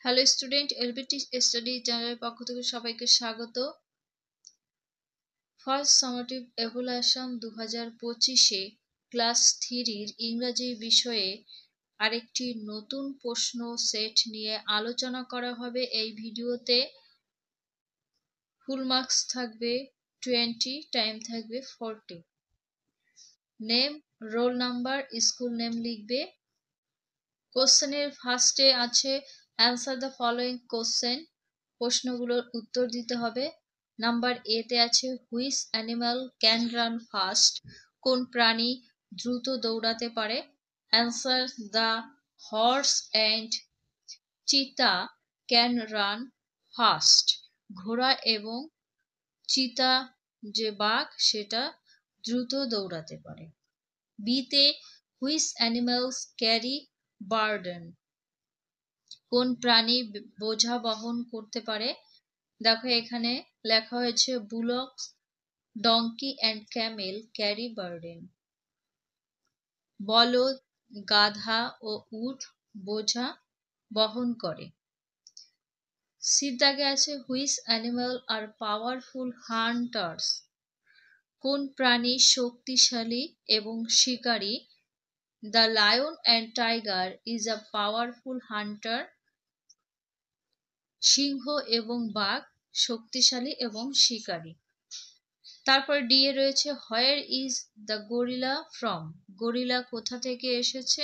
Hello student, LBT study চ্যানেলের পক্ষ থেকে সবাইকে স্বাগত। ফার্স্ট সামেটিভ এভালুয়েশন 2025-এ ক্লাস 3-র ইংরেজি বিষয়ে আরেকটি নতুন প্রশ্ন সেট নিয়ে আলোচনা করা হবে এই ভিডিওতে। ফুল মার্কস থাকবে 20, টাইম থাকবে 40। Name, roll number, school name লিখবে। কোশ্চেনের ফার্স্টে আছে অ্যান্সার দ্য ফলোয়িং কোশ্চেন, প্রশ্নগুলোর উত্তর দিতে হবে। নাম্বার এতে আছে which animal can run fast, কোন প্রাণী দ্রুত দৌড়াতে পারে। অ্যান্সার দ্য হর্স অ্যান্ড চিতা ক্যান রান ফাস্ট, ঘোড়া এবং চিতা যে বাঘ সেটা দ্রুত দৌড়াতে পারে। বিতে হুইচ অ্যানিমালস ক্যারি বার্ডেন, কোন প্রাণী বোঝা বহন করতে পারে। দেখো এখানে লেখা হয়েছে bullocks, donkey and camel carry burden. বলদ, গাধা ও উট বোঝা বহন করে। সিদ্ধাগে আছে which animal are powerful hunters, কোন প্রাণী শক্তিশালী এবং শিকারী। The lion and tiger is a powerful hunter, সিংহ এবং বাঘ শক্তিশালী এবং শিকারী। তারপর ডি এ রয়েছে where is the gorilla from, gorilla কোথা থেকে এসেছে।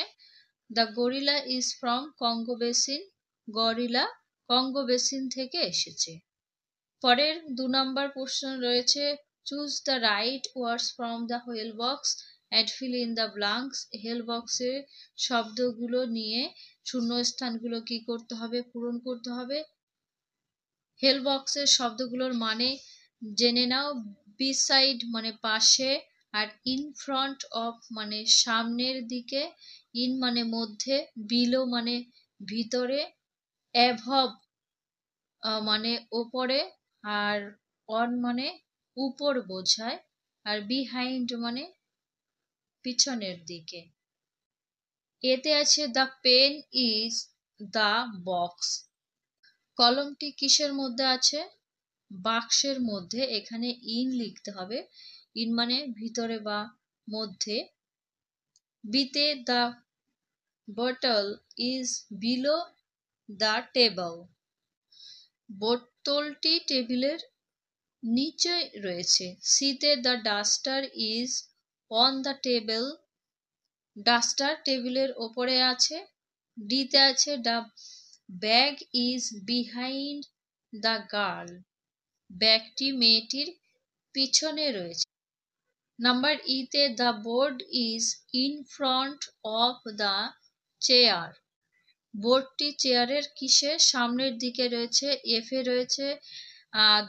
The gorilla is from Congo basin, gorilla Congo basin থেকে এসেছে। পরের 2 নম্বর প্রশ্ন রয়েছে choose the right words from the help box and fill in the blanks. Help বক্সের শব্দগুলো নিয়ে শূন্যস্থানগুলো কি করতে হবে, পূরণ করতে হবে। হেল বক্সের শব্দগুলোর মানে জেনে নাও। বিসাইড মানে পাশে, আর ইন ফ্রন্ট অফ মানে সামনের দিকে, ইন মানে মধ্যে, বিলো মানে ভিতরে, অ্যাভব মানে ওপরে, আর অন মানে উপর বোঝায়, আর বিহাইন্ড মানে পিছনের দিকে। এতে আছে the pen is the box, কলমটি কিসের মধ্যে আছে, বাক্সের মধ্যে। এখানে ইন লিখতে হবে, ইন মানে ভিতরে বা মধ্যে। বিতে the bottle is below the table, বোতলটি টেবিলের নিচে রয়েছে। সিতে the duster is on the table, duster টেবিলের ওপরে আছে। ডিতে আছে the bag is behind the girl, ব্যাগটি মেয়েটির পিছনে রয়েছে। নাম্বার ইতে the board is in front of the chair, বোর্ডটি চেয়ারের কিসের সামনের দিকে রয়েছে। এফে রয়েছে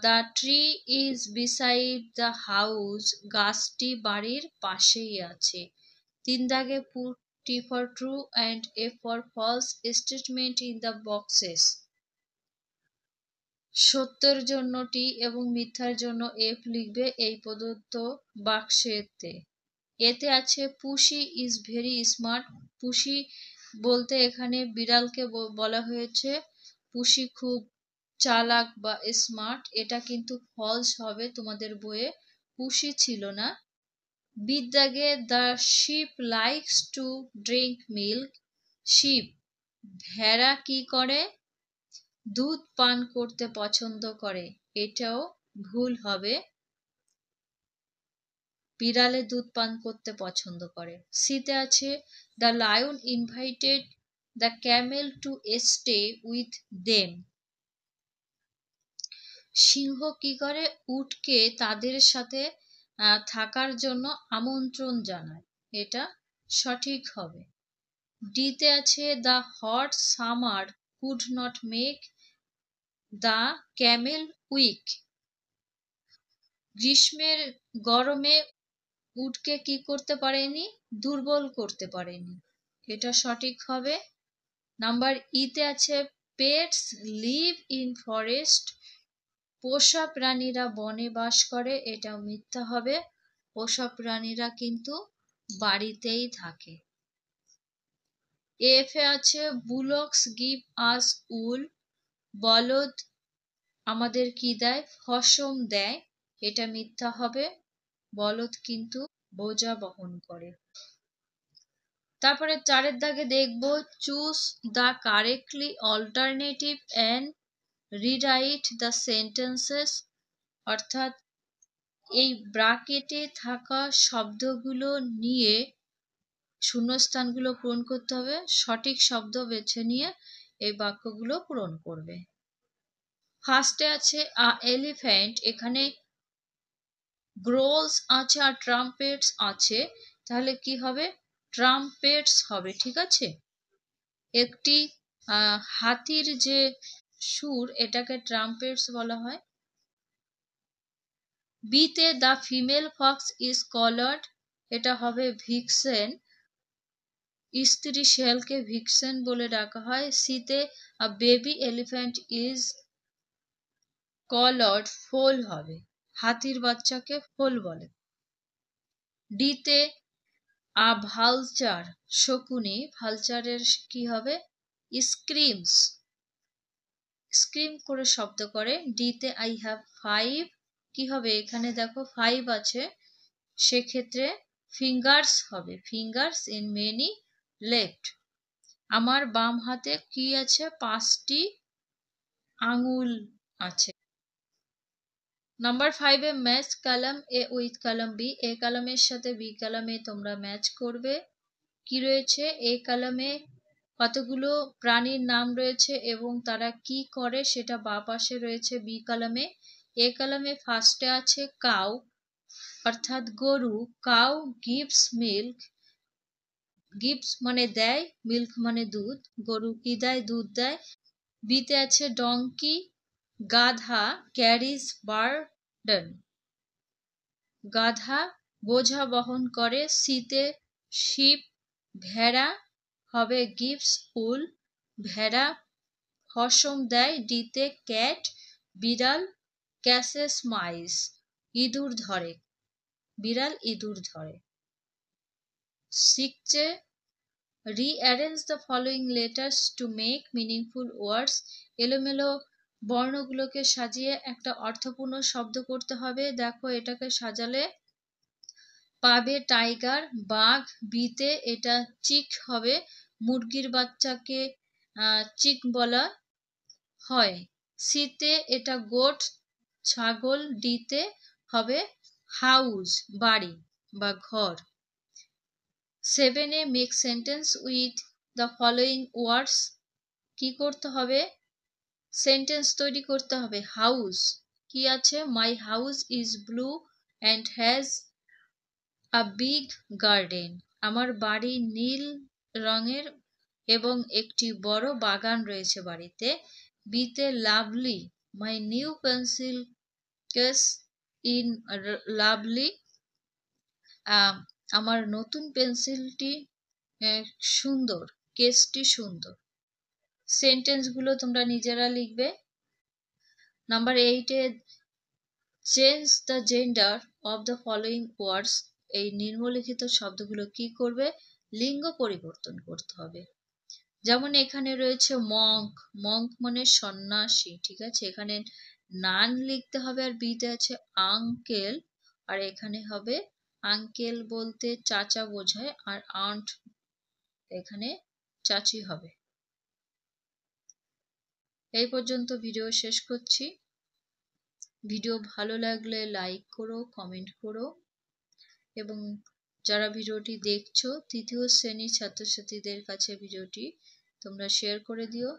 the tree is beside the house, গাছটি বাড়ির পাশেই আছে। 3 দাগে put T for true and F for false statement in the boxes, সত্যের জন্য টি এবং মিথ্যার জন্য এফ লিখবে এই প্রদত্ত বাক্সেতে। এতে আছে পুশি ইজ ভেরি স্মার্ট, পুশি বলতে এখানে বিড়ালকে বলা হয়েছে। পুশি খুব চালাক বা স্মার্ট, এটা কিন্তু ফলস হবে, তোমাদের বইয়ে পুশি ছিল না। বিদ্যাগে the sheep likes to drink milk, sheep ভেড়া কি করে, দুধ পান করতে পছন্দ করে, এটাও ভুল হবে, বিড়ালে দুধ পান করতে পছন্দ করে। সিতে আছে the lion invited the camel to stay with them, সিংহ কি করে, উটকে তাদের সাথে থাকার জন্য আমন্ত্রণ জানায়, এটা সঠিক হবে। ডিতে আছে the hot summer could not make the camel weak, গ্রীষ্মের গরমে উটকে কি করতে পারেনি, দুর্বল করতে পারেনি, এটা সঠিক হবে। নাম্বার ইতে আছে পেটস লিভ ইন ফরেস্ট, পোষা প্রাণীরা বনে বাস করে, এটা মিথ্যা হবে, পোষা প্রাণীরা কিন্তু বাড়িতেই থাকে। এফে আছে বুলক্স গিভ আস উল, বলদ আমাদের কি দেয়? ফসম দেয়। এটা মিথ্যা হবে, বলদ কিন্তু বোঝা বহন করে। তারপরে 4 দাগে দেখব, choose the correctly alternative and rewrite the sentences. অর্থাৎ এই ব্র্যাকেটে থাকা শব্দগুলো নিয়ে শূন্যস্থানগুলো পূরণ করতে হবে, সঠিক শব্দ বেছে নিয়ে এই বাক্যগুলো পূরণ করবে। ফার্স্টে আছে আ এলিফ্যান্ট, এখানে গ্রোলস আছে আর ট্রাম্পেটস আছে, তাহলে কি হবে? ট্রাম্পেটস হবে, ঠিক আছে। একটি হাতির যে সুর, এটাকে ট্রাম্পেটস বলা হয়। বিতে the female Fox is collared, এটা হবে ভিক্সেন, স্ত্রী শেয়ালকে ভিক্সেন বলে ডাকা হয়। সিতে a baby elephant is called foal হবে, হাতির বাচ্চাকে ফোল বলে। ডিতে আ ভালচার, শকুনি, ভালচারের কি হবে? স্ক্রিমস, স্ক্রিম করে শব্দ করে। ডিতে আই হ্যাভ 5, কি হবে? এখানে দেখো 5 আছে, সেক্ষেত্রে ফিঙ্গার্স হবে, ফিঙ্গার্স ইন মেনি লেফট। আমার বাম হাতে কি আছে? 5টি আঙুল আছে। Number 5 A match column A with column B, A কলামের সাথে বি কলামে তোমরা ম্যাচ করবে। কি রয়েছে? এ কলামে কতগুলো প্রাণীর নাম রয়েছে এবং তারা কি করে সেটা বাঁ পাশে রয়েছে বি কলামে। এ কলামে ফার্স্টে আছে কাউ, অর্থাৎ গরু। কাউ গিভস মিল্ক, গিভস মানে দেয়, মিল্ক মানে দুধ, গরু কি দেয়? দুধ দেয়। বিতে আছে ডঙ্কি, গাধা, ক্যারিজ বার্ডেন, গাধা বোঝা বহন করে। সিতে শিপ, ভেড়া হবে গিভস উল, ভেড়া ফসম দেয়। ডিতে ক্যাট, বিড়াল ক্যাসেস মাইস, ইঁদুর ধরে, বিড়াল ইঁদুর ধরে। সিক্সে rearrange the following letters to make meaningful ওয়ার্ডস, এলোমেলো বর্ণগুলোকে সাজিয়ে একটা অর্থপূর্ণ শব্দ করতে হবে। দেখো এটাকে সাজালে পাবে টাইগার, বাঘ। বিতে এটা চিক হবে, মুরগির বাচ্চাকে চিক বলা হয়। সিতে এটা গোট, ছাগল। ডিতে হবে হাউস, বাড়ি বা ঘর। 7 make sentence with the following words, কি করতে হবে? সেন্টেন্স তৈরি করতে হবে। হাউস কি আছে? My house is blue and has a big garden, আমার বাড়ি নীল রঙের এবং একটি বড় বাগান রয়েছে বাড়িতে। বিতে lovely, my new pencil case in lovely, আমার নতুন পেন্সিলটি সুন্দর, কেসটি সুন্দর। সেন্টেন্সগুলো তোমরা নিজেরা লিখবে। Number 8 change the gender of the following words, এই নিম্নলিখিত শব্দগুলো কি করবে? লিঙ্গ পরিবর্তন করতে হবে। যেমন এখানে রয়েছে মঙ্ক, মঙ্ক মানে সন্ন্যাসী, ঠিক আছে। এখানে নান লিখতে হবে, আর বিতে আছে আঙ্কেল, আর এখানে হবে আঙ্কেল বলতে চাচা বোঝায়, আর আন্ট এখানে চাচি হবে। এই পর্যন্ত ভিডিও শেষ করছি। ভিডিও ভালো লাগলে লাইক করো, কমেন্ট করো, এবং যারা ভিডিওটি দেখছো তৃতীয় শ্রেণীর ছাত্রছাত্রীদের কাছে ভিডিওটি তোমরা শেয়ার করে দিও।